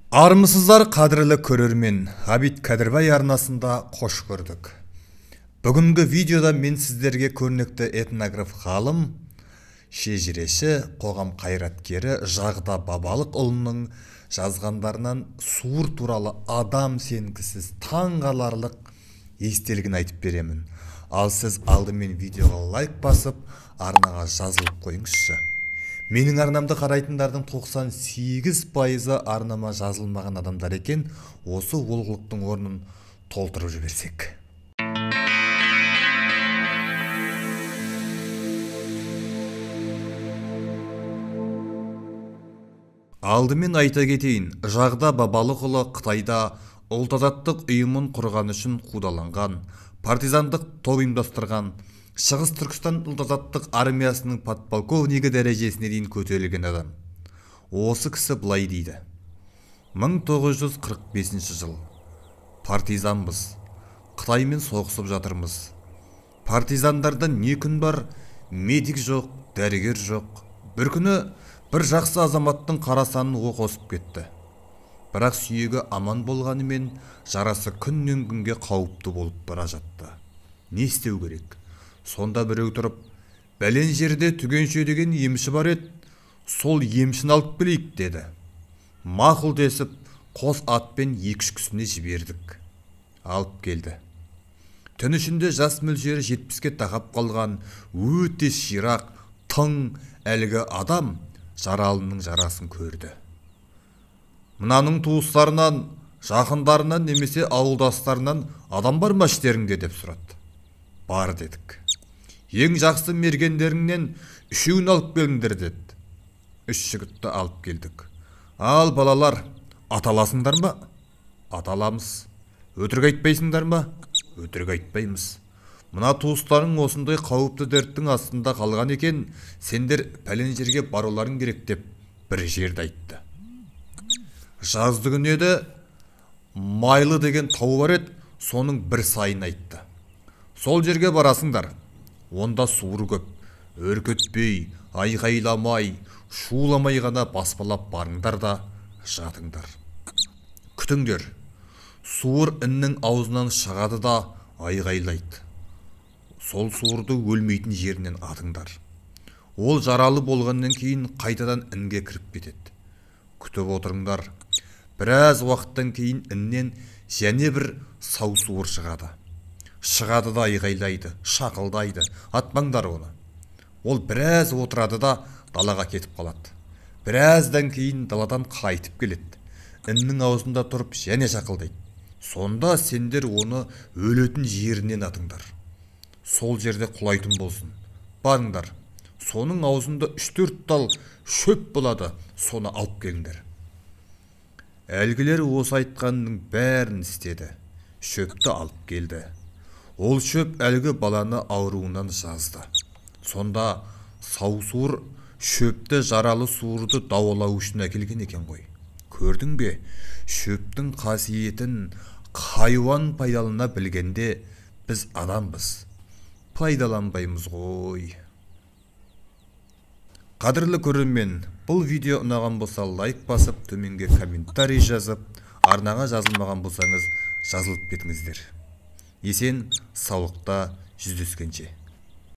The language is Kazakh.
Армысыздар қадірлі көрермен, Ғабит Кәдірбай арнасында қош көрдік. Бүгінгі видеода мен сіздерге көрнекті этнограф ғалым, шежіреші, қоғам қайраткері Жағда Бабалықұлының жазғандарынан суыр туралы адам сенгісіз таңғаларлық естелігін айтып беремін. Ал сіз алдымен видеоға лайк басып, арнаға жазылып қойыңызшы. Менің арнамды қарайтындардың 98%-ы арнама жазылмаған адамдар екен, осы олқылықтың орнын толтырып жіберсек. Алдымен айта кетейін, Жағда Бабалықұлы Қытайда ұлт-азаттық ұйымын құрған үшін қудаланған, партизандық топ ұйымдастырған, Шығыс Түркістан ұлт-азаттық армиясының подполковнигі дәрежесіне дейін көтерілген адам. Осы кісі былай дейді: 1945 жыл. Партизанбыз. Қытаймен соғысып жатырмыз. Партизандарда не күн бар, медик жоқ, дәрігер жоқ. Bir күні бір жақсы азаматтың қарасанын оқ осып кетті. Бірақ сүйегі аман болғанымен, жарасы күннен күнге қауіпті болып бара жатты. Не істеу керек? Сонда біреу тұрып, бәлен жерде Түгенше деген емші бар еді, сол емшін алып келейік деді. Мақұл десіп, қос атпен 2-3 күніне жібердік. Алып келді. Түн ішінде жас мөлшері 70-ке тақап қалған, өте ширақ, тың әлгі адам жаралының жарасын көрді. Мынаның туыстарынан, жақындарынан немесе ауылдастарынан адам бар ма іштеріңде деп сұрады. Бар дедік. Ең жақсы мергендеріңнен 3-ін алып келіңдер деді. 3 жігітті алып келдік. Ал балалар, аталасыңдар ма? Аталамыз. Өтірік айтпайсыңдар ма? Өтірік айтпаймыз. Мына туыстарың осындай қауіпті дерттің астында қалған екен, сендер пәлен жерге баруларың керек деп бір жерді айтты. Жазды күні еді, Майлы деген тау бар еді, соның бір сайын айтты. Сол жерге барасыңдар. Онда суыр көп, өркетпей, айғайламай, шуламай ғана баспалап барыңдар да жатыңдар. Күтіңдер. Суыр іннің аузынан шығады да айғайлайды. Сол суырды өлмейтін жерінен атыңдар. Ол жаралы болғаннан кейін қайтадан інге кіріп кетеді. Күтіп отырыңдар. Біраз уақыттан кейін іннен және бір сау суыр шығады. Шығады да айғайлайды, шақылдайды, атпаңдар оны. Ол біраз отырады да далаға кетіп қалады. Біраздан кейін даладан қайтып келеді. Іннің аузында тұрып және шақылдайды. Сонда сендер оны өлетін жерінен атыңдар. Сол жерде құлайтын болсын. Барыңдар. Соның аузында 3-4 тал шөп болады, соны алып келіңдер. Әлгілер осы айтқанның бәрін істеді. Шөпті алып келді. Ол шөп әлгі баланы ауруынан жазды. Сонда сау суыр шөпті жаралы суырды дауалау үшін әкелген екен ғой. Көрдің бе? Шөптің қасиетін хайуан пайдалана білгенде, біз адамбыз. Пайдаланбаймыз ғой. Қадірлі көрермен, бұл видео ұнаған болса лайк басып, төменге комментарий жазып, арнаға жазылмаған болсаңыз жазылып кетіңіздер. Есен, саулықта жүздескенше.